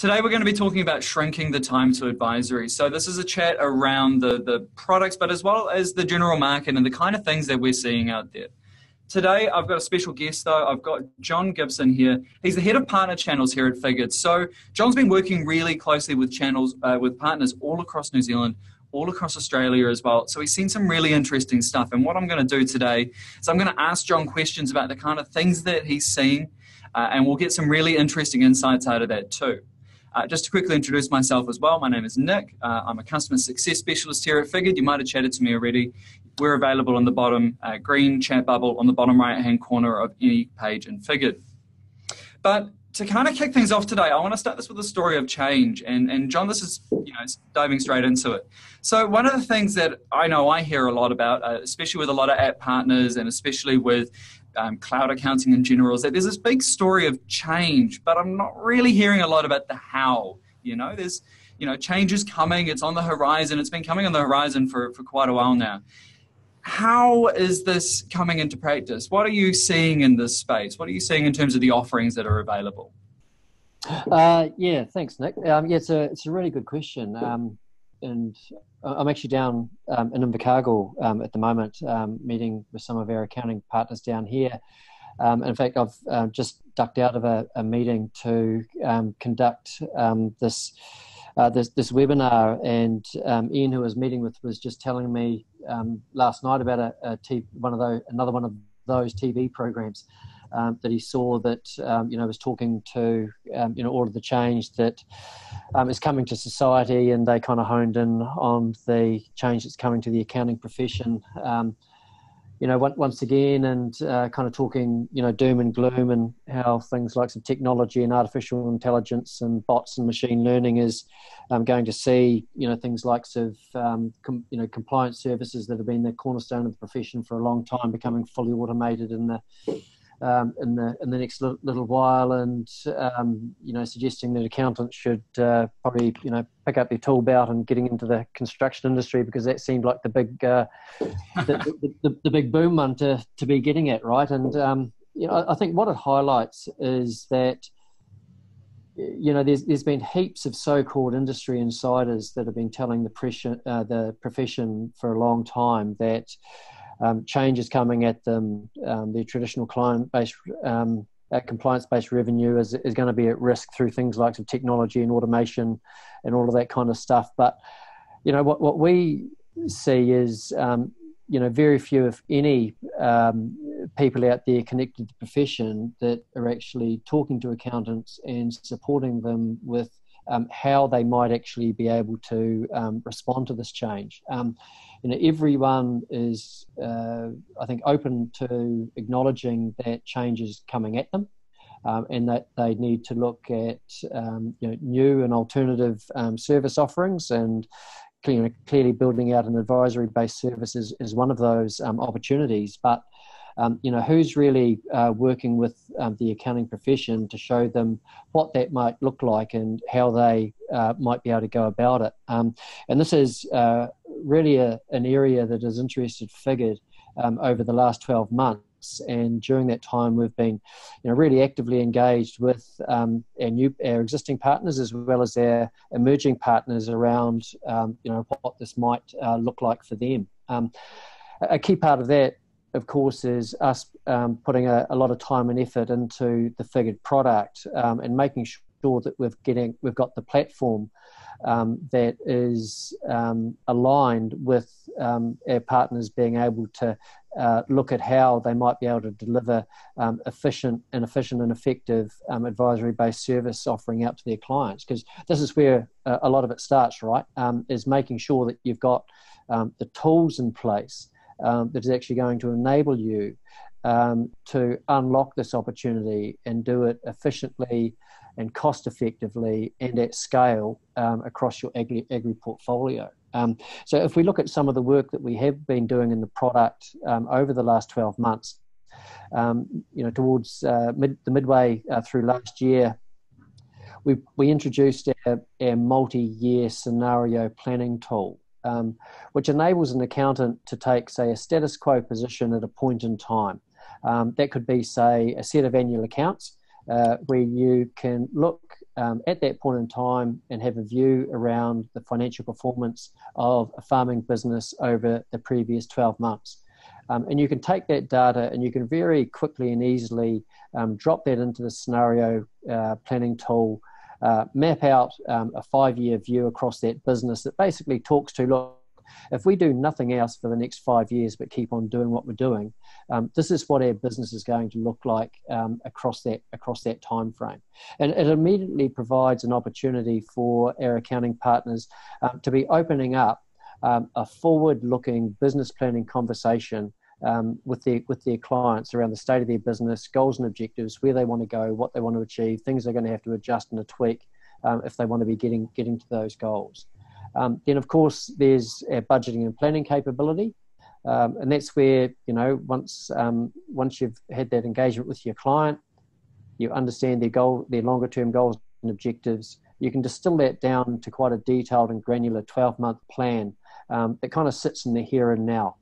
Today we're going to be talking about shrinking the time to advisory. So this is a chat around the products, but as well as the general market and the kind of things that we're seeing out there. Today I've got a special guest though. I've got John Gibson here. He's the head of partner channels here at Figured. So John's been working really closely with channels, with partners all across New Zealand, all across Australia as well. So he's seen some really interesting stuff. And what I'm going to do today is I'm going to ask John questions about the kind of things that he's seeing, and we'll get some really interesting insights out of that too. Just to quickly introduce myself as well, my name is Nick. I'm a customer success specialist here at Figured. You might have chatted to me already. We're available on the bottom green chat bubble on the bottom right-hand corner of any page in Figured. But to kind of kick things off today, I want to start this with a story of change. And John, this is diving straight into it. So one of the things that I know I hear a lot about, especially with a lot of app partners and especially with cloud accounting in general, is that there's this big story of change, but I'm not really hearing a lot about the how. There's change is coming, it's on the horizon, it's been coming on the horizon for quite a while now. How is this coming into practice? What are you seeing in this space? What are you seeing in terms of the offerings that are available? Yeah, thanks, Nick. It's a really good question. And I'm actually down in Invercargill at the moment, meeting with some of our accounting partners down here. In fact, I've just ducked out of a meeting to conduct this webinar, and Ian, who I was meeting with, was just telling me last night about another one of those TV programs that he saw that was talking to all of the change that is coming to society, and they kind of honed in on the change that's coming to the accounting profession. Once again, and kind of talking, doom and gloom, and how things like some technology and artificial intelligence and bots and machine learning is going to see, things like compliance services that have been the cornerstone of the profession for a long time becoming fully automated in the next little while, and suggesting that accountants should probably pick up their tool belt and getting into the construction industry, because that seemed like the big the big boom one to be getting at, right? And I think what it highlights is that there's been heaps of so-called industry insiders that have been telling the profession for a long time that change is coming at them. The traditional client-based, compliance-based revenue is going to be at risk through things like some technology and automation and all of that kind of stuff. But what we see is very few, if any, people out there connected to the profession that are actually talking to accountants and supporting them with how they might actually be able to respond to this change. Everyone is, I think, open to acknowledging that change is coming at them, and that they need to look at new and alternative service offerings, and clearly building out an advisory-based service is one of those opportunities. But who's really working with the accounting profession to show them what that might look like and how they might be able to go about it. And this is really an area that has interested Figured over the last 12 months. And during that time, we've been really actively engaged with our existing partners, as well as our emerging partners around what this might look like for them. A key part of that, of course, is us putting a lot of time and effort into the Figured product, and making sure that we've got the platform that is aligned with our partners being able to look at how they might be able to deliver efficient and effective advisory-based service offering out to their clients. Because this is where a lot of it starts, right? Is making sure that you've got the tools in place that is actually going to enable you to unlock this opportunity and do it efficiently and cost effectively and at scale across your agri portfolio. So if we look at some of the work that we have been doing in the product over the last 12 months, towards the midway through last year, we introduced our multi-year scenario planning tool, which enables an accountant to take, say, a status quo position at a point in time. That could be, say, a set of annual accounts where you can look at that point in time and have a view around the financial performance of a farming business over the previous 12 months. And you can take that data and you can very quickly and easily drop that into the scenario planning tool, map out a 5-year view across that business that basically talks to, look, if we do nothing else for the next 5 years but keep on doing what we're doing, this is what our business is going to look like across that time frame. And it immediately provides an opportunity for our accounting partners to be opening up a forward-looking business planning conversation with their clients around the state of their business, goals and objectives, where they want to go, what they want to achieve, things they're going to have to adjust and tweak if they want to be getting to those goals. Then, of course, there's our budgeting and planning capability, and that's where, you know, once you've had that engagement with your client, you understand their longer-term goals and objectives, you can distill that down to quite a detailed and granular 12-month plan that kind of sits in the here and now.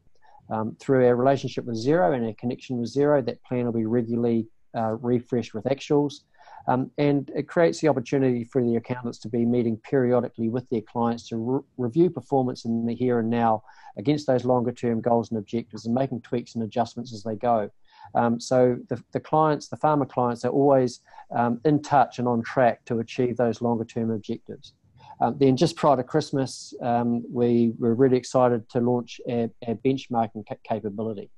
Through our relationship with Xero and our connection with Xero, that plan will be regularly refreshed with actuals. And it creates the opportunity for the accountants to be meeting periodically with their clients to review performance in the here and now against those longer term goals and objectives, and making tweaks and adjustments as they go. So the farmer clients are always in touch and on track to achieve those longer term objectives. Then just prior to Christmas, we were really excited to launch our benchmarking capability.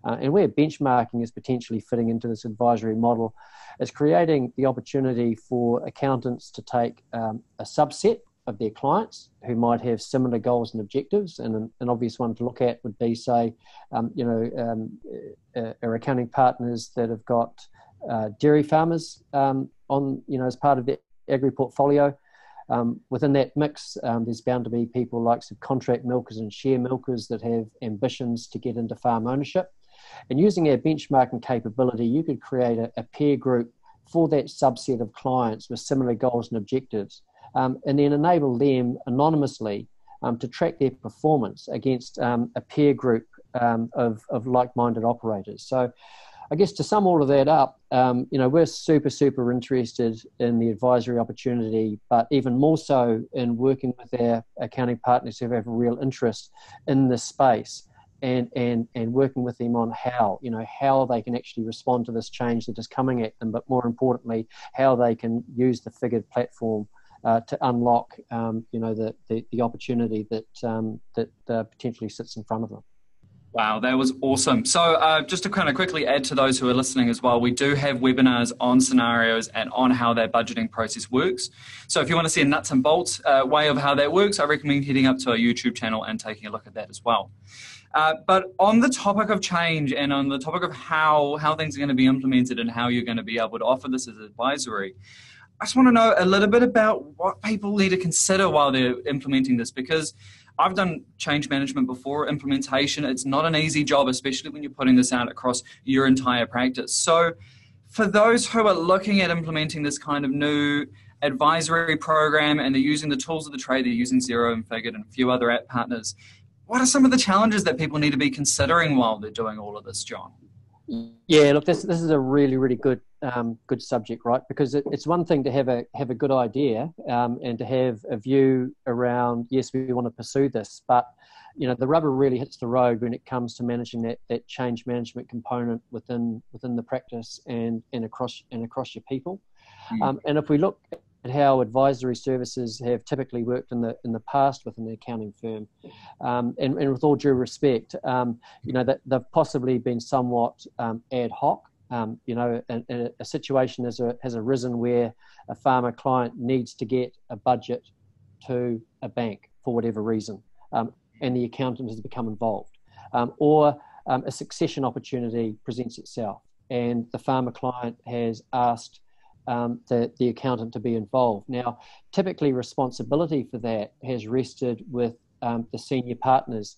And where benchmarking is potentially fitting into this advisory model is creating the opportunity for accountants to take a subset of their clients who might have similar goals and objectives. And an obvious one to look at would be, say, our accounting partners that have got dairy farmers as part of their agri portfolio. Within that mix, there's bound to be people like some contract milkers and share milkers that have ambitions to get into farm ownership. And using our benchmarking capability, you could create a peer group for that subset of clients with similar goals and objectives, and then enable them anonymously to track their performance against a peer group of like-minded operators. So I guess to sum all of that up, we're super interested in the advisory opportunity, but even more so in working with our accounting partners who have a real interest in this space, and working with them on how they can actually respond to this change that is coming at them, but more importantly, how they can use the figured platform to unlock the opportunity that potentially sits in front of them. Wow, that was awesome. So just to kind of quickly add to those who are listening as well, we do have webinars on scenarios and on how that budgeting process works. So if you want to see a nuts and bolts way of how that works, I recommend heading up to our YouTube channel and taking a look at that as well. But on the topic of change and on the topic of how things are going to be implemented and how you're going to be able to offer this as advisory, I just want to know a little bit about what people need to consider while they're implementing this, because I've done change management before. Implementation, it's not an easy job, especially when you're putting this out across your entire practice. So for those who are looking at implementing this kind of new advisory program and they're using the tools of the trade, they're using Xero and Figured and a few other app partners, what are some of the challenges that people need to be considering while they're doing all of this, John? Yeah, look, this is a really good subject, right? Because it's one thing to have a good idea and to have a view around, yes, we want to pursue this, but the rubber really hits the road when it comes to managing that change management component within the practice and across your people. And if we look at how advisory services have typically worked in the past within the accounting firm, and with all due respect, that they've possibly been somewhat ad hoc. A situation has arisen where a farmer client needs to get a budget to a bank for whatever reason, and the accountant has become involved, or a succession opportunity presents itself, and the farmer client has asked the accountant to be involved. Now, typically responsibility for that has rested with the senior partners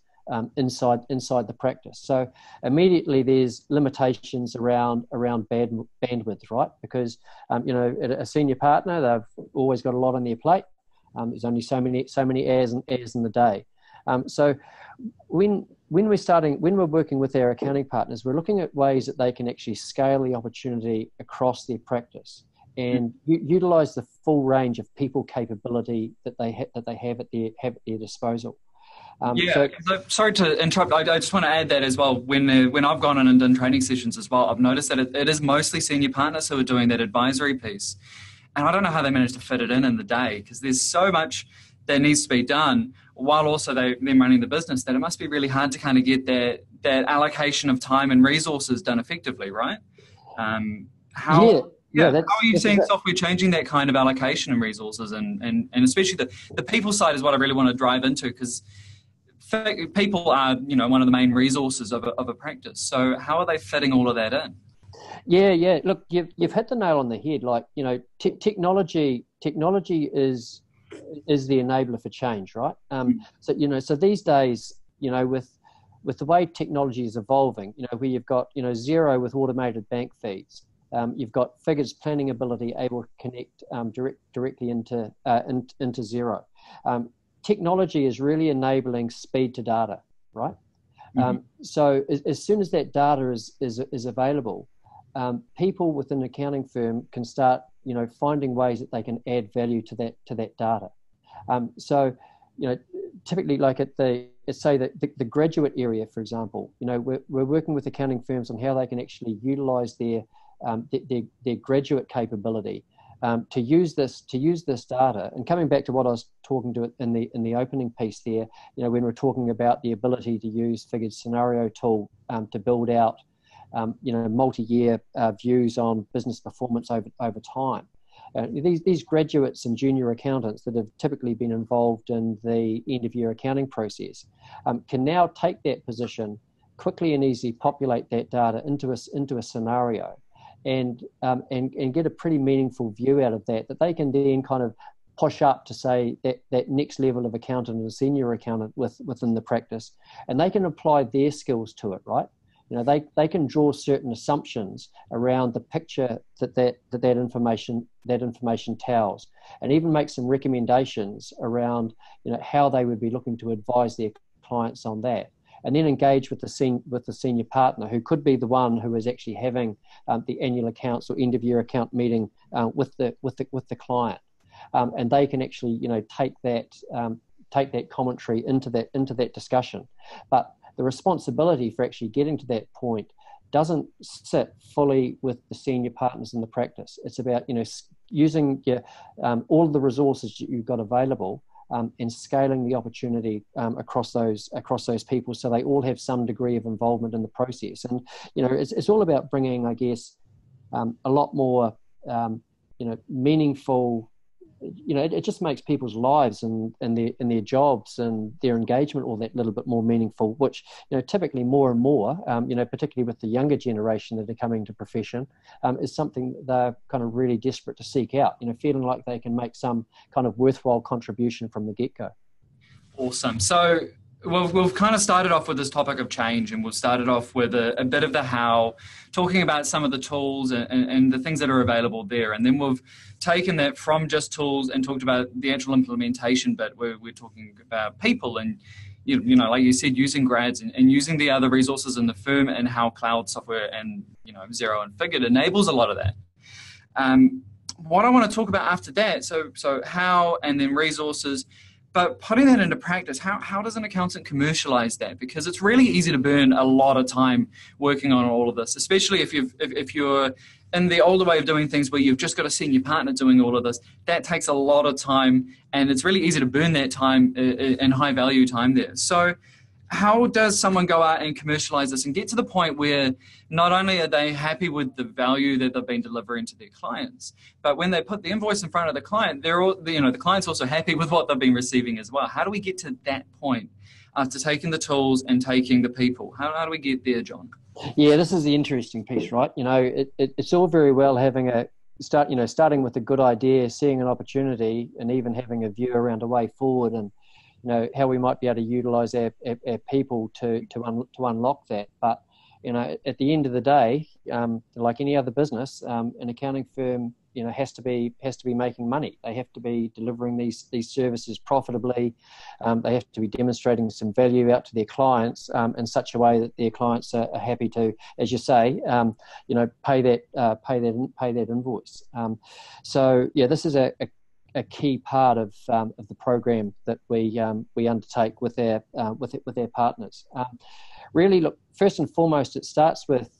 inside the practice. So immediately there's limitations around bandwidth, right? Because a senior partner, they've always got a lot on their plate. There's only so many hours in the day. So when we're working with our accounting partners, we're looking at ways that they can actually scale the opportunity across their practice and utilize the full range of people capability that they have at their disposal. Sorry to interrupt. I just want to add that as well. When I've gone in and done training sessions as well, I've noticed that it is mostly senior partners who are doing that advisory piece. And I don't know how they manage to fit it in the day, because there's so much that needs to be done while also them running the business, that it must be really hard to kind of get that allocation of time and resources done effectively, right? How are you seeing software changing that kind of allocation and resources, and especially the people side is what I really want to drive into, because people are, one of the main resources of a practice. So how are they fitting all of that in? Yeah. Look, you've hit the nail on the head. Like, technology is the enabler for change, right? So these days, with the way technology is evolving, where you've got, Xero with automated bank feeds, you've got Figure's planning ability able to connect directly into Xero. Technology is really enabling speed to data, right? So as soon as that data is available, people within an accounting firm can start, finding ways that they can add value to that data. So, typically, like let's say that the graduate area, for example, we're working with accounting firms on how they can actually utilize their graduate capability to use this data. And coming back to what I was talking to in the opening piece there, when we're talking about the ability to use Figure's scenario tool to build out, multi-year views on business performance over time. These graduates and junior accountants that have typically been involved in the end-of-year accounting process can now take that position, quickly and easily populate that data into a scenario, and get a pretty meaningful view out of that they can then kind of push up to, say, that next level of accountant and senior accountant within the practice, and they can apply their skills to it, right? They can draw certain assumptions around the picture that information tells, and even make some recommendations around how they would be looking to advise their clients on that, and then engage with the senior partner, who could be the one who is actually having the annual accounts or end of year account meeting with the client, and they can actually take that commentary into that discussion, but the responsibility for actually getting to that point doesn't sit fully with the senior partners in the practice. It's about using all of the resources that you've got available and scaling the opportunity across those people, so they all have some degree of involvement in the process. And it's all about bringing, I guess, a lot more meaningful. It just makes people's lives and their jobs and their engagement all that little bit more meaningful, which, typically more and more, particularly with the younger generation that are coming to profession, is something they're kind of really desperate to seek out, feeling like they can make some kind of worthwhile contribution from the get-go. Awesome. So we've kind of started off with this topic of change, and we've started off with a bit of the how, talking about some of the tools and the things that are available there. And then we've taken that from just tools and talked about the actual implementation bit, where we're talking about people and, like you said, using grads and using the other resources in the firm, and how cloud software and, Xero and Figure enables a lot of that. What I want to talk about after that, so how, and then resources. But putting that into practice, how does an accountant commercialize that? Because it's really easy to burn a lot of time working on all of this, especially if you're in the older way of doing things, where you've just got a senior partner doing all of this. That takes a lot of time, and it's really easy to burn that time and high value time there. So how does someone go out and commercialize this and get to the point where not only are they happy with the value that they've been delivering to their clients, but when they put the invoice in front of the client, the client's also happy with what they've been receiving as well? How do we get to that point after taking the tools and taking the people? How do we get there, John? Yeah, this is the interesting piece, right? It's all very well having starting with a good idea, seeing an opportunity, and even having a view around a way forward, and how we might be able to utilize our people to unlock that. But at the end of the day, like any other business, an accounting firm has to be making money. They have to be delivering these services profitably. They have to be demonstrating some value out to their clients in such a way that their clients are happy to, as you say, pay that invoice. So yeah, this is a key part of the program that we undertake with our partners. Really, look, first and foremost, it starts with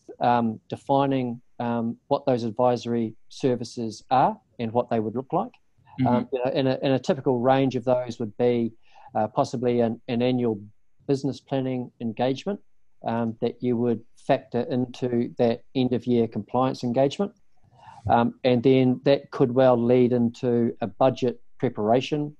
defining what those advisory services are and what they would look like. In a typical range of those would be possibly an annual business planning engagement that you would factor into that end of year compliance engagement. And then that could well lead into a budget preparation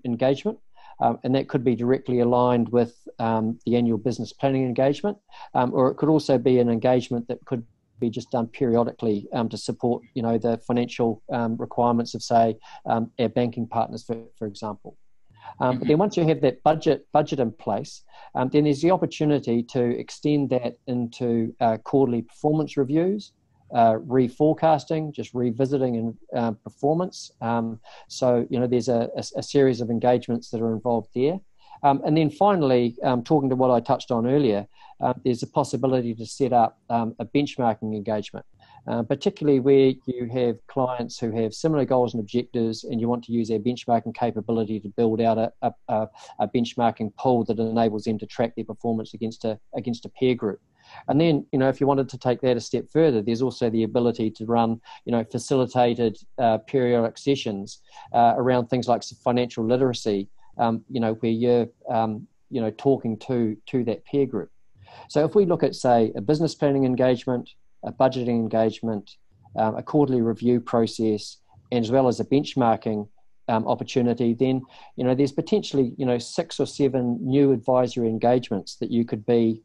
engagement. And that could be directly aligned with the annual business planning engagement, or it could also be an engagement that could be just done periodically to support, the financial requirements of, say, our banking partners, for example. But then once you have that budget in place, then there's the opportunity to extend that into quarterly performance reviews, reforecasting, just revisiting performance. So, there's a series of engagements that are involved there. And then finally, talking to what I touched on earlier, there's a possibility to set up a benchmarking engagement, particularly where you have clients who have similar goals and objectives, and you want to use their benchmarking capability to build out a benchmarking pool that enables them to track their performance against a peer group. And then, if you wanted to take that a step further, there's also the ability to run, facilitated periodic sessions around things like financial literacy, where you're, talking to that peer group. So if we look at, say, a business planning engagement, a budgeting engagement, a quarterly review process, and as well as a benchmarking opportunity, then there's potentially 6 or 7 new advisory engagements that you could be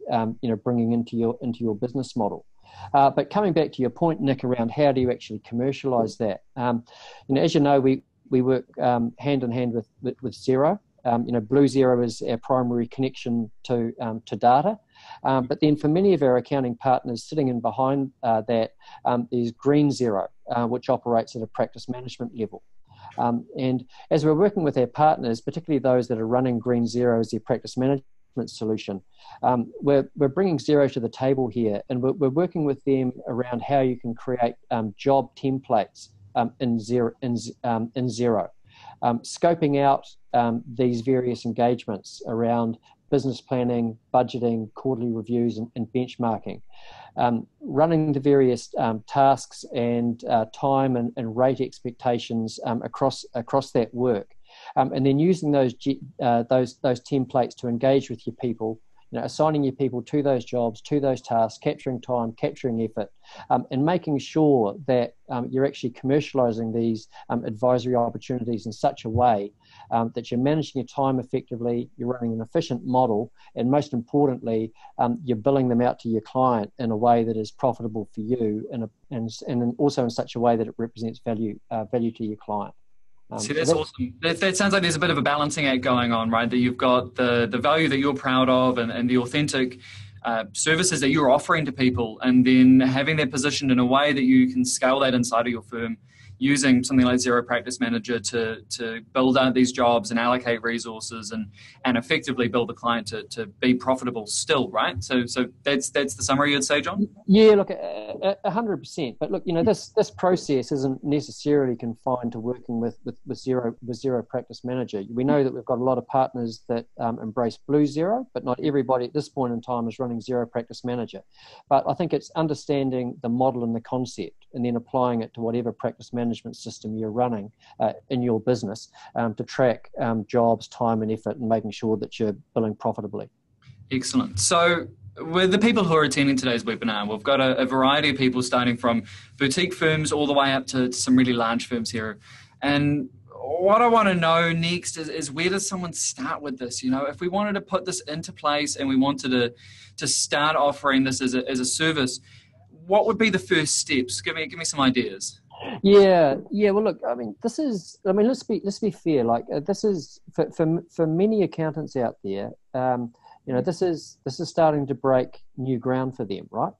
bringing into your business model. But coming back to your point, Nick, around how do you actually commercialize that? As you know, we work hand in hand with Xero. Blue Xero is our primary connection to data. But then for many of our accounting partners sitting in behind that is Green Xero, which operates at a practice management level. And as we're working with our partners, particularly those that are running Green Xero as their practice management solution, we're bringing Xero to the table here, and we're working with them around how you can create job templates in Xero, scoping out these various engagements around business planning, budgeting, quarterly reviews, and benchmarking, running the various tasks and time and rate expectations across that work, and then using those templates to engage with your people, assigning your people to those jobs, to those tasks, capturing time, capturing effort, and making sure that you're actually commercializing these advisory opportunities in such a way that you're managing your time effectively, you're running an efficient model, and most importantly, you're billing them out to your client in a way that is profitable for you, and also in such a way that it represents value to your client. See, that's awesome. That sounds like there's a bit of a balancing act going on, right? That you've got the value that you're proud of and the authentic services that you're offering to people, and then having that positioned in a way that you can scale that inside of your firm using something like Xero Practice Manager to build out these jobs and allocate resources and effectively build the client to be profitable still, right? So that's the summary you'd say, John? Yeah, look, 100%. But look, this process isn't necessarily confined to working with Xero Practice Manager. We know that we've got a lot of partners that embrace Blue Xero, but not everybody at this point in time is running Xero Practice Manager. But I think it's understanding the model and the concept, and then applying it to whatever practice management system you're running in your business to track jobs, time and effort, and making sure that you're billing profitably. Excellent. So with the people who are attending today's webinar, we've got a variety of people starting from boutique firms all the way up to some really large firms here. And what I want to know next is where does someone start with this? If we wanted to put this into place and we wanted to start offering this as a service, what would be the first steps? Give me some ideas. Yeah. Well, look, let's be fair. Like this is for many accountants out there. This is starting to break new ground for them, right?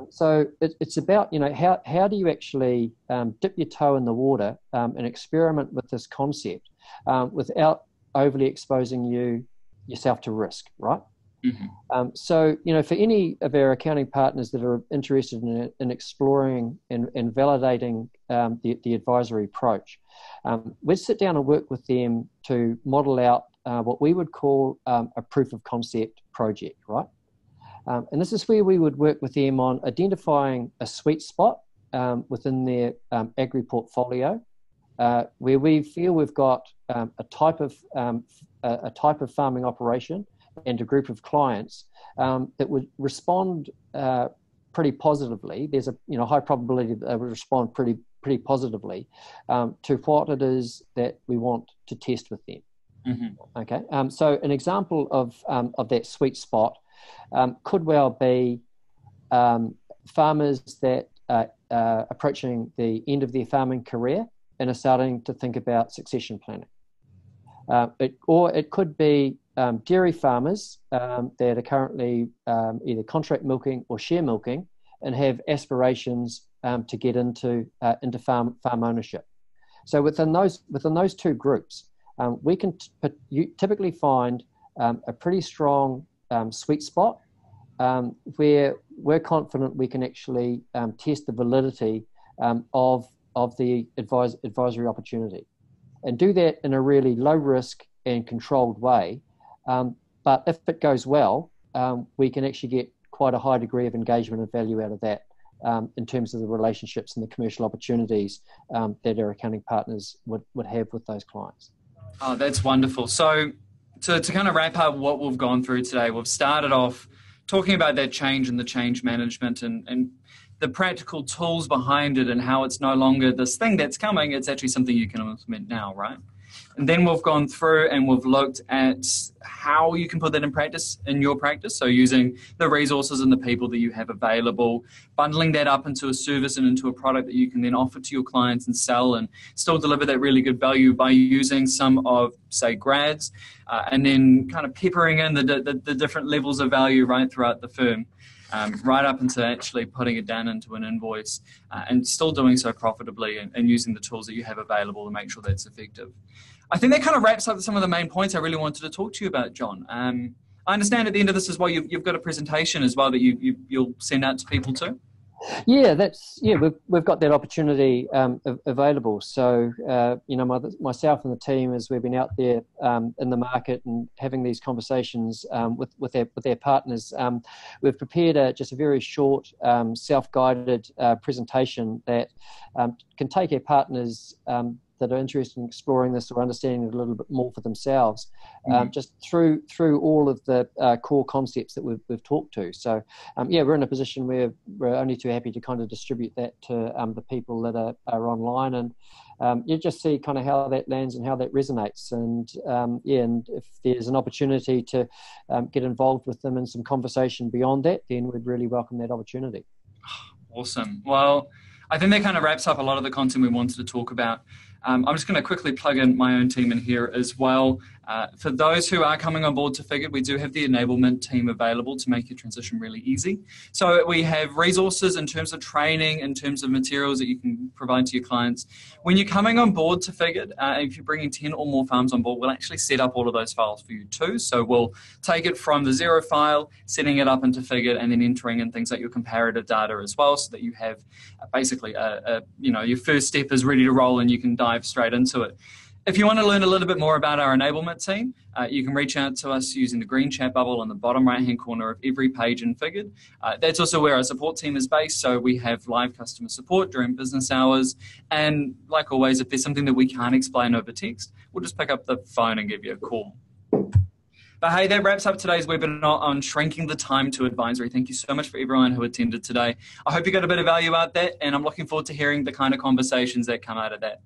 So it's about, how do you actually dip your toe in the water and experiment with this concept without overly exposing yourself to risk, right? So, for any of our accounting partners that are interested in exploring and validating the advisory approach, we'd sit down and work with them to model out what we would call a proof of concept project, right? And this is where we would work with them on identifying a sweet spot within their agri portfolio, where we feel we've got a type of farming operation and a group of clients that would respond pretty positively. There's a high probability that they would respond pretty positively to what it is that we want to test with them. Okay, so an example of that sweet spot could well be farmers that are approaching the end of their farming career and are starting to think about succession planning. Or it could be dairy farmers that are currently either contract milking or share milking and have aspirations to get into farm ownership. So within those two groups, we can typically find a pretty strong sweet spot where we're confident we can actually test the validity of the advisory opportunity, and do that in a really low risk and controlled way. But if it goes well, we can actually get quite a high degree of engagement and value out of that in terms of the relationships and the commercial opportunities that our accounting partners would have with those clients. Oh, that's wonderful. So to kind of wrap up what we've gone through today, we've started off talking about that change and the change management and the practical tools behind it and how it's no longer this thing that's coming, it's actually something you can implement now, right? And then we've gone through and we've looked at how you can put that in your practice. So using the resources and the people that you have available, bundling that up into a service and into a product that you can then offer to your clients and sell and still deliver that really good value by using some of, say, grads, and then kind of peppering in the different levels of value right throughout the firm. Right up into actually putting it down into an invoice and still doing so profitably and using the tools that you have available to make sure that's effective. I think that kind of wraps up some of the main points I really wanted to talk to you about, John. I understand at the end of this as well, you've got a presentation as well that you'll send out to people too. Yeah, we've got that opportunity available. So myself and the team, as we've been out there in the market and having these conversations with their partners, we've prepared just a very short self-guided presentation that can take our partners that are interested in exploring this or understanding it a little bit more for themselves, just through all of the core concepts that we've talked to. So, we're in a position where we're only too happy to kind of distribute that to the people that are online, and you just see kind of how that lands and how that resonates. And and if there's an opportunity to get involved with them in some conversation beyond that, then we'd really welcome that opportunity. Awesome. Well, I think that kind of wraps up a lot of the content we wanted to talk about. I'm just going to quickly plug in my own team in here as well. For those who are coming on board to Figured, we do have the enablement team available to make your transition really easy. So we have resources in terms of training, in terms of materials that you can provide to your clients. When you're coming on board to Figured, if you're bringing 10 or more farms on board, we'll actually set up all of those files for you too. So we'll take it from the zero file, setting it up into Figured, and then entering in things like your comparative data as well, so that you have basically your first step is ready to roll and you can dive straight into it. If you want to learn a little bit more about our enablement team, you can reach out to us using the green chat bubble on the bottom right-hand corner of every page in Figured. That's also where our support team is based, so we have live customer support during business hours. And like always, if there's something that we can't explain over text, we'll just pick up the phone and give you a call. But hey, that wraps up today's webinar on shrinking the time to advisory. Thank you so much for everyone who attended today. I hope you got a bit of value out of that, and I'm looking forward to hearing the kind of conversations that come out of that.